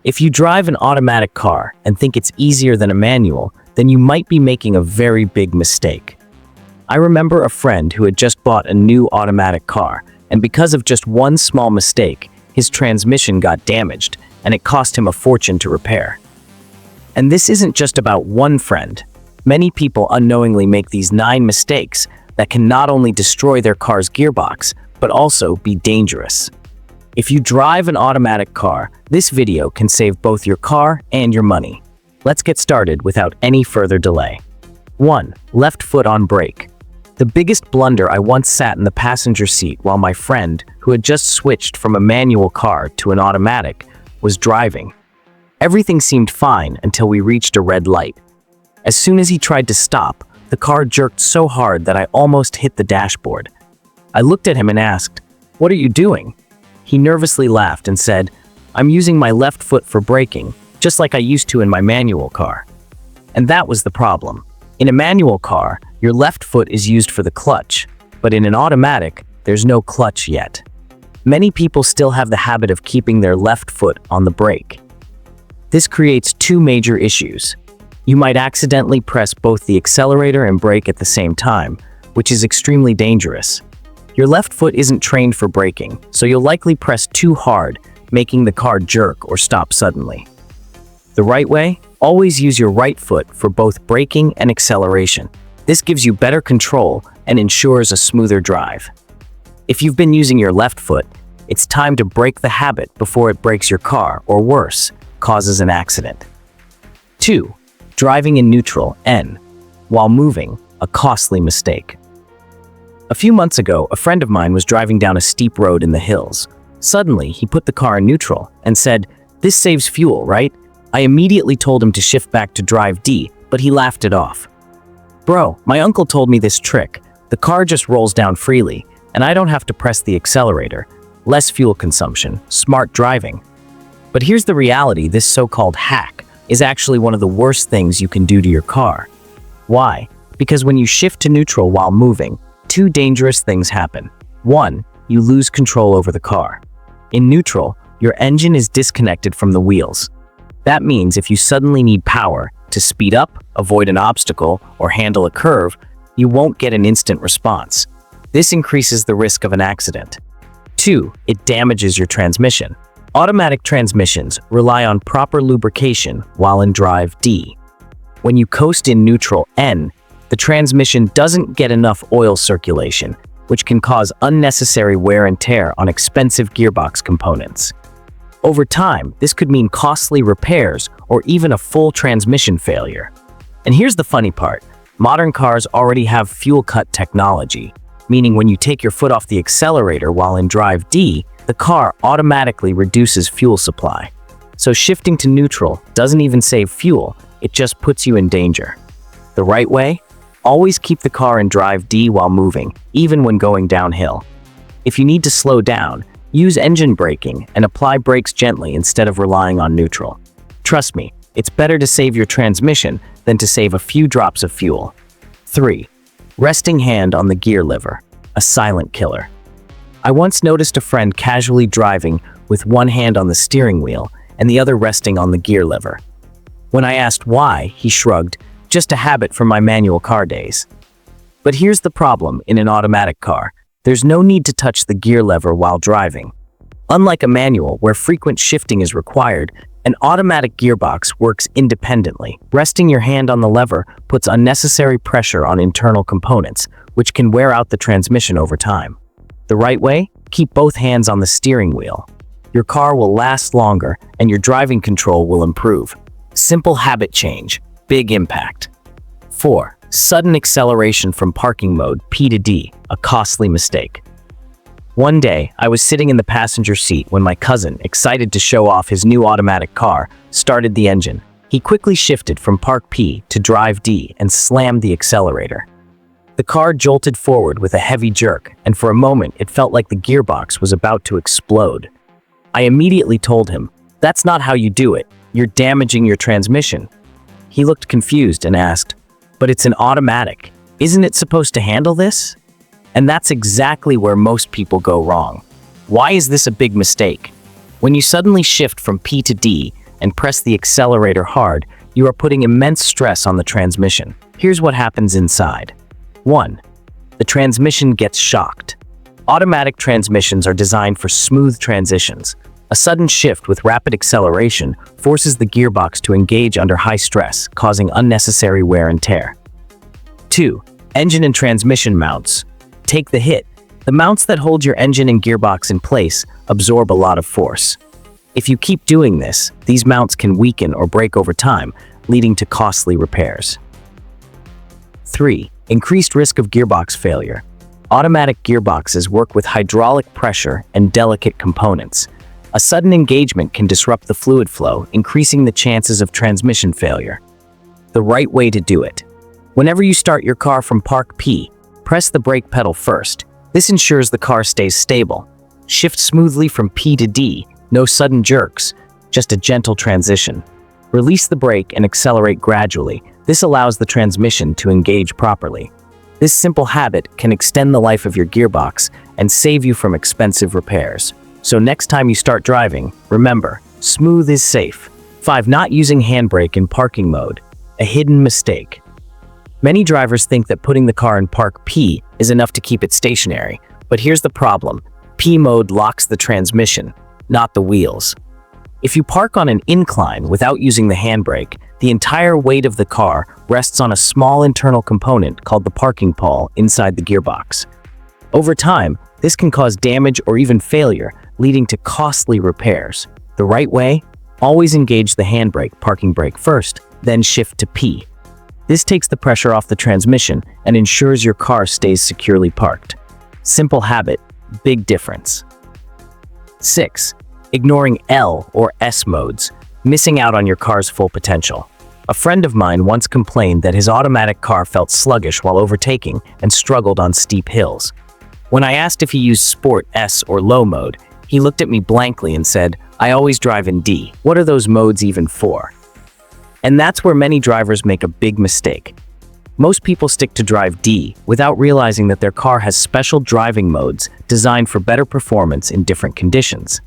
If you drive an automatic car and think it's easier than a manual, then you might be making a very big mistake. I remember a friend who had just bought a new automatic car, and because of just one small mistake, his transmission got damaged, and it cost him a fortune to repair. And this isn't just about one friend. Many people unknowingly make these 9 mistakes that can not only destroy their car's gearbox, but also be dangerous. If you drive an automatic car, this video can save both your car and your money. Let's get started without any further delay. 1. Left foot on brake. The biggest blunder. I once sat in the passenger seat while my friend, who had just switched from a manual car to an automatic, was driving. Everything seemed fine until we reached a red light. As soon as he tried to stop, the car jerked so hard that I almost hit the dashboard. I looked at him and asked, "What are you doing?" He nervously laughed and said, "I'm using my left foot for braking, just like I used to in my manual car." And that was the problem. In a manual car, your left foot is used for the clutch, but in an automatic, there's no clutch yet. Many people still have the habit of keeping their left foot on the brake. This creates 2 major issues. You might accidentally press both the accelerator and brake at the same time, which is extremely dangerous. Your left foot isn't trained for braking, so you'll likely press too hard, making the car jerk or stop suddenly. The right way? Always use your right foot for both braking and acceleration. This gives you better control and ensures a smoother drive. If you've been using your left foot, it's time to break the habit before it breaks your car, or worse, causes an accident. 2. Driving in neutral, N, while moving, a costly mistake. A few months ago, a friend of mine was driving down a steep road in the hills. Suddenly, he put the car in neutral and said, "This saves fuel, right?" I immediately told him to shift back to drive D, but he laughed it off. "Bro, my uncle told me this trick. The car just rolls down freely, and I don't have to press the accelerator. Less fuel consumption, smart driving." But here's the reality: this so-called hack is actually one of the worst things you can do to your car. Why? Because when you shift to neutral while moving, 2 dangerous things happen. 1. You lose control over the car. In neutral, your engine is disconnected from the wheels. That means if you suddenly need power to speed up, avoid an obstacle, or handle a curve, you won't get an instant response. This increases the risk of an accident. 2. It damages your transmission. Automatic transmissions rely on proper lubrication while in drive D. When you coast in neutral, N, the transmission doesn't get enough oil circulation, which can cause unnecessary wear and tear on expensive gearbox components. Over time, this could mean costly repairs or even a full transmission failure. And here's the funny part: modern cars already have fuel cut technology, meaning when you take your foot off the accelerator while in drive D, the car automatically reduces fuel supply. So shifting to neutral doesn't even save fuel, it just puts you in danger. The right way? Always keep the car in drive D while moving, even when going downhill. If you need to slow down, use engine braking and apply brakes gently instead of relying on neutral. Trust me, it's better to save your transmission than to save a few drops of fuel. 3. Resting hand on the gear lever, a silent killer. I once noticed a friend casually driving with one hand on the steering wheel and the other resting on the gear lever. When I asked why, he shrugged, "Just a habit from my manual car days." But here's the problem: in an automatic car, there's no need to touch the gear lever while driving. Unlike a manual where frequent shifting is required, an automatic gearbox works independently. Resting your hand on the lever puts unnecessary pressure on internal components, which can wear out the transmission over time. The right way? Keep both hands on the steering wheel. Your car will last longer and your driving control will improve. Simple habit change, big impact. 4. Sudden acceleration from parking mode, P to D, a costly mistake. One day, I was sitting in the passenger seat when my cousin, excited to show off his new automatic car, started the engine. He quickly shifted from park P to drive D and slammed the accelerator. The car jolted forward with a heavy jerk, and for a moment it felt like the gearbox was about to explode. I immediately told him, "That's not how you do it. You're damaging your transmission." He looked confused and asked, "But it's an automatic. Isn't it supposed to handle this?" And that's exactly where most people go wrong. Why is this a big mistake? When you suddenly shift from P to D, and press the accelerator hard, you are putting immense stress on the transmission. Here's what happens inside. 1. The transmission gets shocked. Automatic transmissions are designed for smooth transitions. A sudden shift with rapid acceleration forces the gearbox to engage under high stress, causing unnecessary wear and tear. 2. Engine and transmission mounts take the hit. The mounts that hold your engine and gearbox in place absorb a lot of force. If you keep doing this, these mounts can weaken or break over time, leading to costly repairs. 3. Increased risk of gearbox failure. Automatic gearboxes work with hydraulic pressure and delicate components. A sudden engagement can disrupt the fluid flow, increasing the chances of transmission failure. The right way to do it. Whenever you start your car from Park P, press the brake pedal first. This ensures the car stays stable. Shift smoothly from P to D, no sudden jerks, just a gentle transition. Release the brake and accelerate gradually. This allows the transmission to engage properly. This simple habit can extend the life of your gearbox and save you from expensive repairs. So next time you start driving, remember, smooth is safe. 5. Not using handbrake in parking mode. A hidden mistake. Many drivers think that putting the car in Park P is enough to keep it stationary, but here's the problem. P mode locks the transmission, not the wheels. If you park on an incline without using the handbrake, the entire weight of the car rests on a small internal component called the parking pawl inside the gearbox. Over time, this can cause damage or even failure, leading to costly repairs. The right way? Always engage the handbrake parking brake first, then shift to P. This takes the pressure off the transmission and ensures your car stays securely parked. Simple habit, big difference. 6. Ignoring L or S modes, missing out on your car's full potential. A friend of mine once complained that his automatic car felt sluggish while overtaking and struggled on steep hills. When I asked if he used Sport, S, or Low mode, he looked at me blankly and said, "I always drive in D. What are those modes even for?" And that's where many drivers make a big mistake. Most people stick to drive D without realizing that their car has special driving modes designed for better performance in different conditions.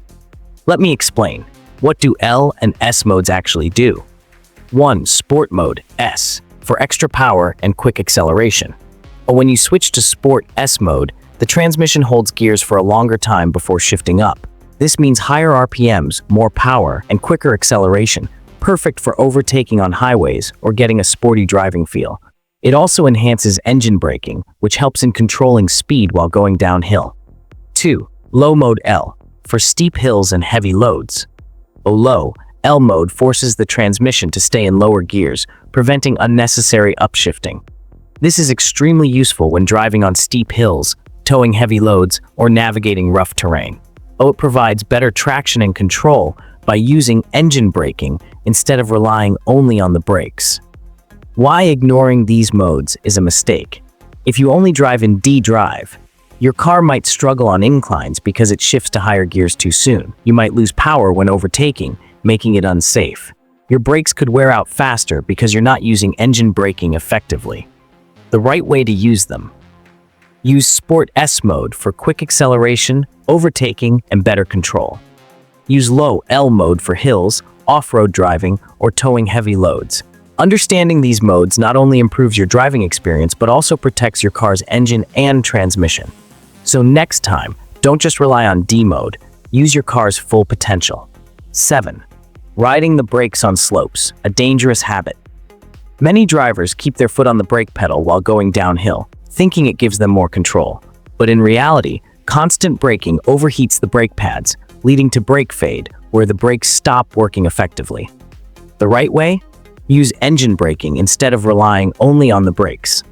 Let me explain. What do L and S modes actually do? 1. Sport mode, S, for extra power and quick acceleration. But when you switch to Sport S mode, the transmission holds gears for a longer time before shifting up. This means higher RPMs, more power, and quicker acceleration, perfect for overtaking on highways or getting a sporty driving feel. It also enhances engine braking, which helps in controlling speed while going downhill. 2. Low mode L, for steep hills and heavy loads. Low, L mode forces the transmission to stay in lower gears, preventing unnecessary upshifting. This is extremely useful when driving on steep hills, towing heavy loads, or navigating rough terrain. It provides better traction and control by using engine braking instead of relying only on the brakes. Why ignoring these modes is a mistake. If you only drive in D drive, your car might struggle on inclines because it shifts to higher gears too soon. You might lose power when overtaking, making it unsafe. Your brakes could wear out faster because you're not using engine braking effectively. The right way to use them. Use Sport S mode for quick acceleration, overtaking, and better control. Use Low L mode for hills, off-road driving, or towing heavy loads. Understanding these modes not only improves your driving experience, but also protects your car's engine and transmission. So next time, don't just rely on D mode, use your car's full potential. 7. Riding the brakes on slopes, a dangerous habit. Many drivers keep their foot on the brake pedal while going downhill, thinking it gives them more control. But in reality, constant braking overheats the brake pads, leading to brake fade, where the brakes stop working effectively. The right way? Use engine braking instead of relying only on the brakes.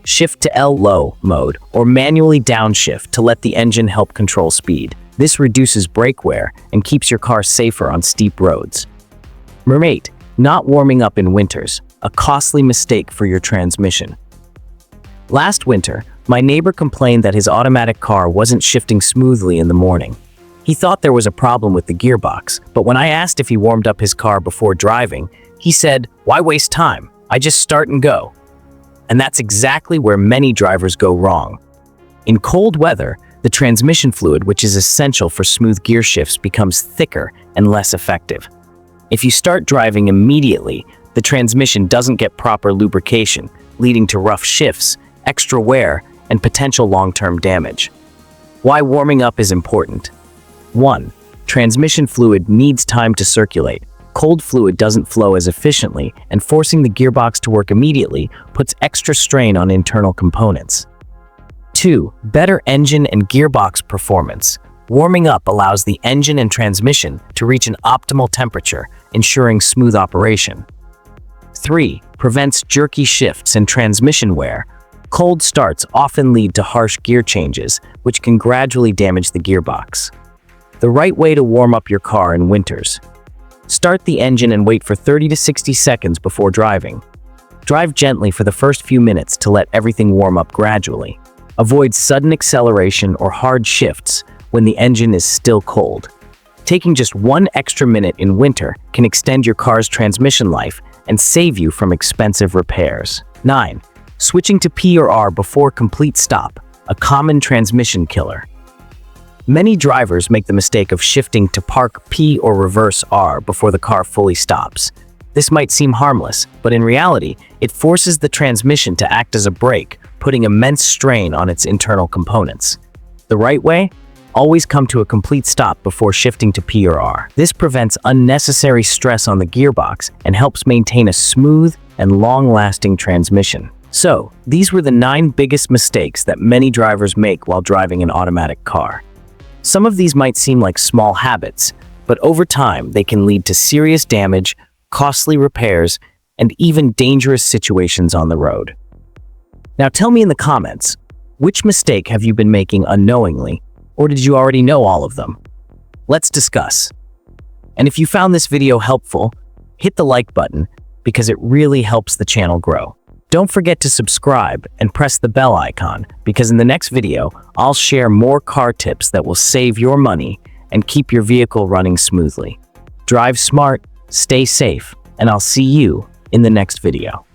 Shift to L low mode or manually downshift to let the engine help control speed. This reduces brake wear and keeps your car safer on steep roads. 8. Not warming up in winters, a costly mistake for your transmission. Last winter, my neighbor complained that his automatic car wasn't shifting smoothly in the morning. He thought there was a problem with the gearbox, but when I asked if he warmed up his car before driving, he said, "Why waste time? I just start and go." And that's exactly where many drivers go wrong. In cold weather, the transmission fluid, which is essential for smooth gear shifts, becomes thicker and less effective. If you start driving immediately, the transmission doesn't get proper lubrication, leading to rough shifts, extra wear, and potential long-term damage. Why warming up is important. 1. Transmission fluid needs time to circulate. Cold fluid doesn't flow as efficiently, and forcing the gearbox to work immediately puts extra strain on internal components. 2. Better engine and gearbox performance. Warming up allows the engine and transmission to reach an optimal temperature, ensuring smooth operation. 3. Prevents jerky shifts and transmission wear. Cold starts often lead to harsh gear changes, which can gradually damage the gearbox. The right way to warm up your car in winters. Start the engine and wait for 30 to 60 seconds before driving. Drive gently for the first few minutes to let everything warm up gradually. Avoid sudden acceleration or hard shifts when the engine is still cold. Taking just 1 extra minute in winter can extend your car's transmission life and save you from expensive repairs. 9. Switching to P or R before complete stop, a common transmission killer. Many drivers make the mistake of shifting to park P or reverse R before the car fully stops. This might seem harmless, but in reality, it forces the transmission to act as a brake, putting immense strain on its internal components. The right way? Always come to a complete stop before shifting to P or R. This prevents unnecessary stress on the gearbox and helps maintain a smooth and long-lasting transmission. So, these were the 9 biggest mistakes that many drivers make while driving an automatic car. Some of these might seem like small habits, but over time they can lead to serious damage, costly repairs, and even dangerous situations on the road. Now tell me in the comments, which mistake have you been making unknowingly, or did you already know all of them? Let's discuss. And if you found this video helpful, hit the like button because it really helps the channel grow. Don't forget to subscribe and press the bell icon because in the next video, I'll share more car tips that will save your money and keep your vehicle running smoothly. Drive smart, stay safe, and I'll see you in the next video.